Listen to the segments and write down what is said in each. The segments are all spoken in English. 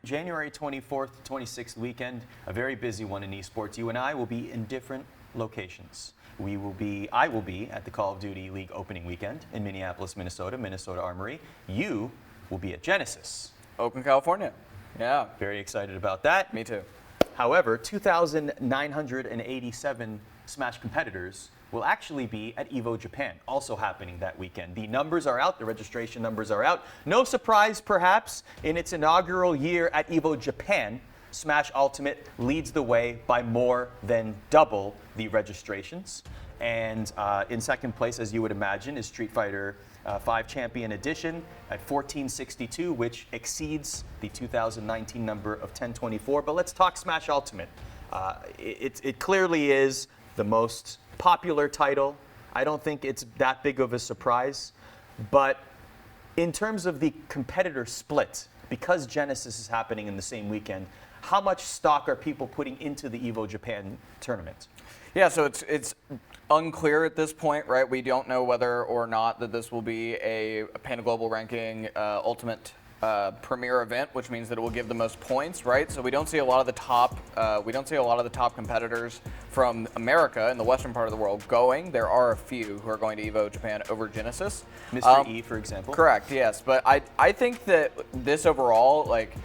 January 24th to 26th weekend, a very busy one in esports. You and I will be in different locations. I will be at the Call of Duty League opening weekend in Minneapolis, Minnesota, Minnesota Armory. You will be at Genesis. Oakland, California. Yeah. Very excited about that. Me too. However, 2,987 Smash competitors will actually be at EVO Japan, also happening that weekend. The numbers are out, the registration numbers are out. No surprise, perhaps, in its inaugural year at EVO Japan, Smash Ultimate leads the way by more than double the registrations. And in second place, as you would imagine, is Street Fighter V Champion Edition at 1462, which exceeds the 2019 number of 1024. But let's talk Smash Ultimate. It clearly is the most popular title. I don't think it's that big of a surprise. But in terms of the competitor split, because Genesis is happening in the same weekend, how much stock are people putting into the EVO Japan tournament? Yeah, so it's unclear at this point, right? We don't know whether or not that this will be a Pan Global Ranking Ultimate premier event, which means that it will give the most points, right? So we don't see a lot of the top competitors from America in the western part of the world going. There are a few who are going to EVO Japan over Genesis. Mr. E, for example. Correct, yes. But I think that this overall, like,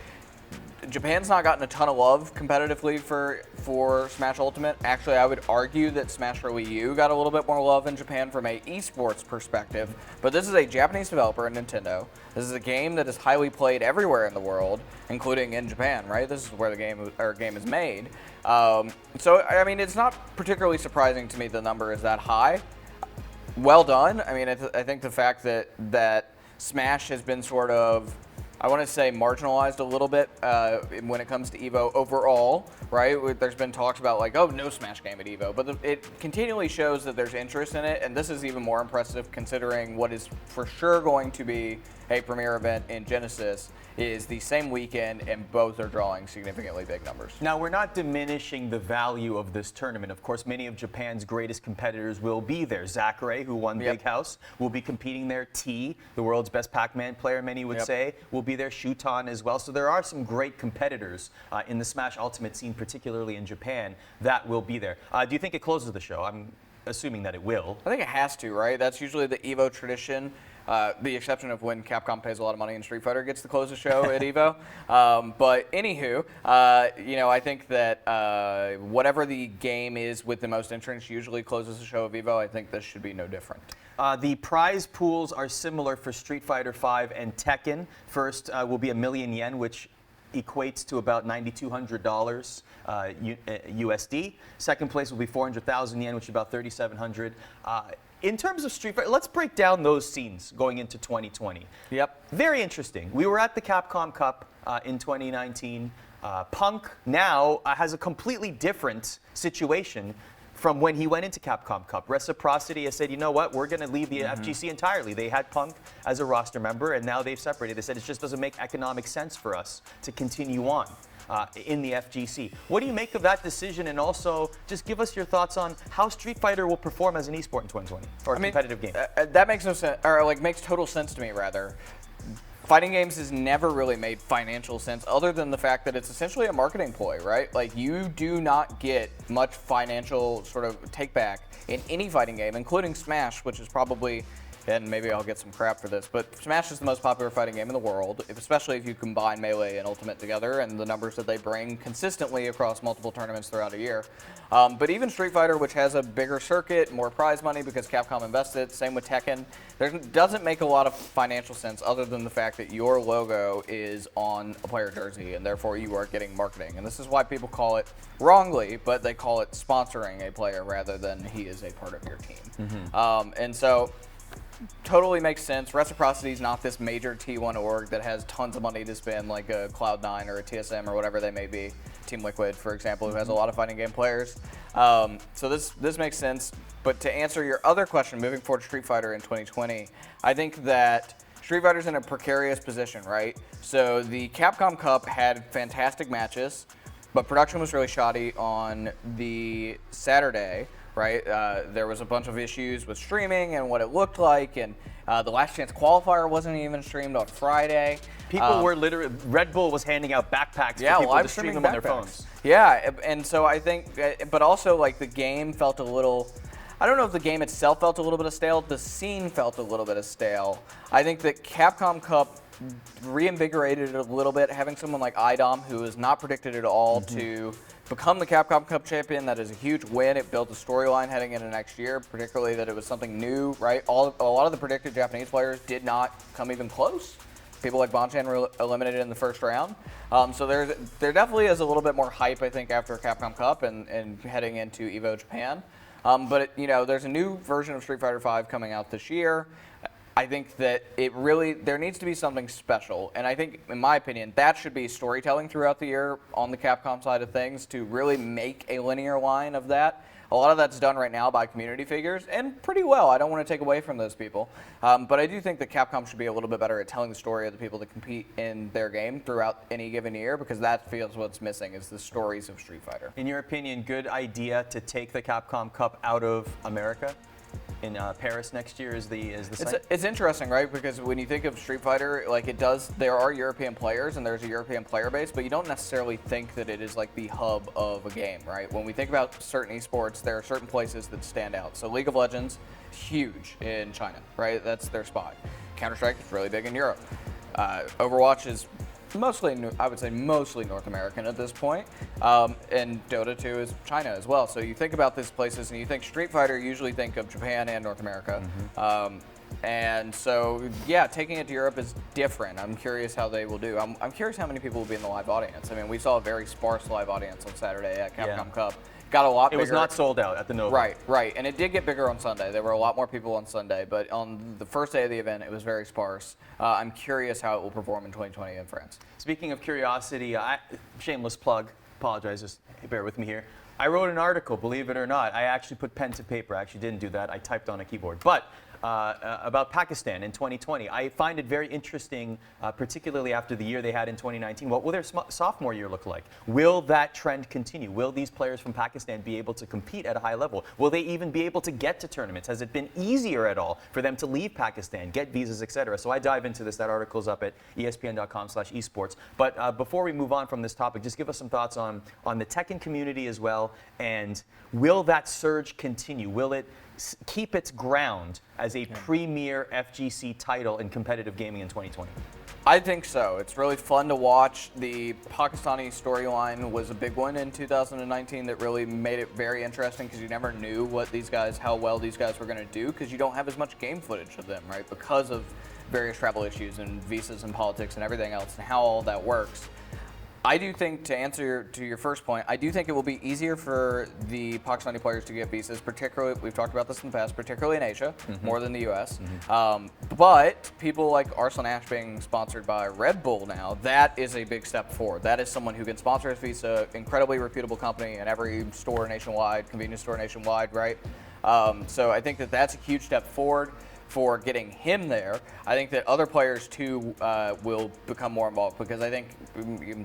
Japan's not gotten a ton of love competitively for Smash Ultimate. Actually, I would argue that Smash for Wii U got a little bit more love in Japan from a esports perspective. But this is a Japanese developer in Nintendo. This is a game that is highly played everywhere in the world, including in Japan, right? This is where the game is made. So, I mean, it's not particularly surprising to me the number is that high. Well done. I mean, I think the fact that Smash has been sort of, I want to say, marginalized a little bit when it comes to EVO overall, right? There's been talks about like, oh, no Smash game at EVO, but it continually shows that there's interest in it, and this is even more impressive considering what is for sure going to be a premier event in Genesis is the same weekend, and both are drawing significantly big numbers. Now, we're not diminishing the value of this tournament. Of course, many of Japan's greatest competitors will be there. Zachary, who won Big House, will be competing there. T, the world's best Pac-Man player, many would say, will be there. Shuton as well. So there are some great competitors in the Smash Ultimate scene, particularly in Japan, that will be there. Do you think it closes the show? I'm assuming that it will. I think it has to, right? That's usually the EVO tradition. The exception of when Capcom pays a lot of money and Street Fighter gets to close the show at EVO. But anywho, I think that whatever the game is with the most entrants usually closes the show of EVO. I think this should be no different. The prize pools are similar for Street Fighter V and Tekken. First will be $1,000,000 yen, which equates to about $9,200 USD. Second place will be 400,000 yen, which is about 3,700. In terms of Street Fighter, let's break down those scenes going into 2020. Yep. Very interesting. We were at the Capcom Cup in 2019. Punk now has a completely different situation from when he went into Capcom Cup. Reciprocity has said, you know what, we're going to leave the FGC entirely. They had Punk as a roster member, and now they've separated. They said it just doesn't make economic sense for us to continue on in the FGC. What do you make of that decision? And also, just give us your thoughts on how Street Fighter will perform as an esport in 2020, or a competitive game. That makes no sense, or like makes total sense to me, rather. Fighting games has never really made financial sense other than the fact that it's essentially a marketing ploy, right? Like, you do not get much financial sort of take back in any fighting game, including Smash, which is probably, and maybe I'll get some crap for this, but Smash is the most popular fighting game in the world, especially if you combine Melee and Ultimate together and the numbers that they bring consistently across multiple tournaments throughout a year. But even Street Fighter, which has a bigger circuit, more prize money because Capcom invested, same with Tekken, there doesn't make a lot of financial sense other than the fact that your logo is on a player jersey and therefore you are getting marketing. And this is why people call it, wrongly, but they call it sponsoring a player rather than he is a part of your team. And so, totally makes sense. Reciprocity is not this major T1 org that has tons of money to spend, like a Cloud9 or a TSM or whatever they may be. Team Liquid, for example, who has a lot of fighting game players. So this makes sense. But to answer your other question, moving forward to Street Fighter in 2020, I think that Street Fighter's in a precarious position, right? So the Capcom Cup had fantastic matches, but production was really shoddy on the Saturday. Right, there was a bunch of issues with streaming and what it looked like, and the Last Chance qualifier wasn't even streamed on Friday. People were literally, Red Bull was handing out backpacks for people to stream them on their phones. Yeah, and so I think, but also like the game felt a little, I don't know if the game itself felt a little bit of stale, the scene felt a little bit of stale. I think that Capcom Cup reinvigorated it a little bit, having someone like IDOM, who is not predicted at all to become the Capcom Cup champion. That is a huge win. It built a storyline heading into next year, particularly that it was something new, right? A lot of the predicted Japanese players did not come even close. People like Bonchan were eliminated in the first round. So there definitely is a little bit more hype, I think, after Capcom Cup and heading into EVO Japan. But there's a new version of Street Fighter V coming out this year. I think that there needs to be something special. And I think, in my opinion, that should be storytelling throughout the year on the Capcom side of things to really make a linear line of that. A lot of that's done right now by community figures, and pretty well. I don't want to take away from those people. But I do think that Capcom should be a little bit better at telling the story of the people that compete in their game throughout any given year, because that feels what's missing is the stories of Street Fighter. In your opinion, good idea to take the Capcom Cup out of America? In Paris next year is the site? It's interesting, right? Because when you think of Street Fighter, like there are European players and there's a European player base, but you don't necessarily think that it is like the hub of a game, right? When we think about certain esports, there are certain places that stand out. So League of Legends, huge in China, right? That's their spot. Counter-Strike is really big in Europe. Overwatch is mostly North American at this point, and Dota 2 is China as well. So you think about these places, and you think Street Fighter, you usually think of Japan and North America. And so, yeah, taking it to Europe is different. I'm curious how they will do. I'm curious how many people will be in the live audience. I mean, we saw a very sparse live audience on Saturday at Capcom Cup. Got a lot bigger. It was not sold out at the Nova. Right. And it did get bigger on Sunday. There were a lot more people on Sunday, but on the first day of the event, it was very sparse. I'm curious how it will perform in 2020 in France. Speaking of curiosity, shameless plug, apologize, just bear with me here. I wrote an article, believe it or not. I actually put pen to paper. I actually didn't do that. I typed on a keyboard. But about Pakistan in 2020. I find it very interesting, particularly after the year they had in 2019. What will their sophomore year look like? Will that trend continue? Will these players from Pakistan be able to compete at a high level? Will they even be able to get to tournaments? Has it been easier at all for them to leave Pakistan, get visas, etc.? So I dive into this. That article's up at espn.com/esports. But before we move on from this topic, just give us some thoughts on the Tekken community as well. And will that surge continue? Will it keep its ground as a premier FGC title in competitive gaming in 2020? I think so. It's really fun to watch. The Pakistani storyline was a big one in 2019 that really made it very interesting because you never knew how well these guys were going to do because you don't have as much game footage of them, right? Because of various travel issues and visas and politics and everything else and how all that works. I do think, to answer to your first point, I do think it will be easier for the Pakistani players to get visas, particularly, we've talked about this in the past, particularly in Asia, more than the US. But people like Arslan being sponsored by Red Bull now, that is a big step forward. That is someone who can sponsor his visa, incredibly reputable company in every store nationwide, convenience store nationwide, right? So I think that that's a huge step forward for getting him there. I think that other players too will become more involved because I think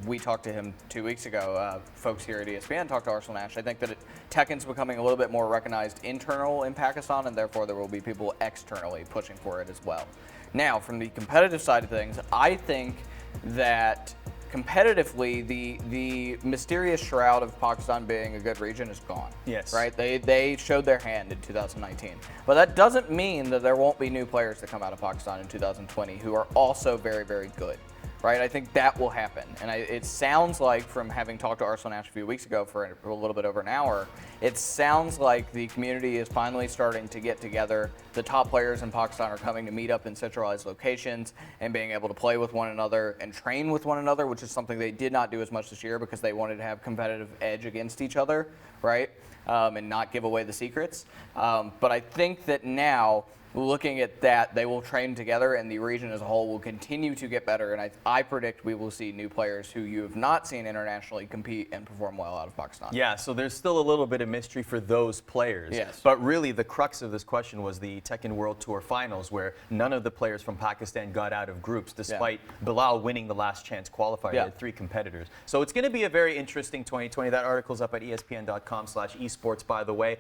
we talked to him 2 weeks ago. Folks here at ESPN talked to Arslan. I think that Tekken's becoming a little bit more recognized internal in Pakistan, and therefore there will be people externally pushing for it as well. Now, from the competitive side of things, I think that competitively, the mysterious shroud of Pakistan being a good region is gone. Yes. Right? They showed their hand in 2019. But that doesn't mean that there won't be new players that come out of Pakistan in 2020 who are also very, very good. Right? I think that will happen. And it sounds like, from having talked to Arslan a few weeks ago for a little bit over an hour, it sounds like the community is finally starting to get together. The top players in Pakistan are coming to meet up in centralized locations and being able to play with one another and train with one another, which is something they did not do as much this year because they wanted to have competitive edge against each other, right? And not give away the secrets. But I think that now, looking at that, they will train together and the region as a whole will continue to get better. And I predict we will see new players who you have not seen internationally compete and perform well out of Pakistan. Yeah, so there's still a little bit of mystery for those players. Yes. But really, the crux of this question was the Tekken World Tour Finals, where none of the players from Pakistan got out of groups, despite Bilal winning the last chance qualifier. They had 3 competitors. So it's going to be a very interesting 2020. That article's up at espn.com/esports, by the way.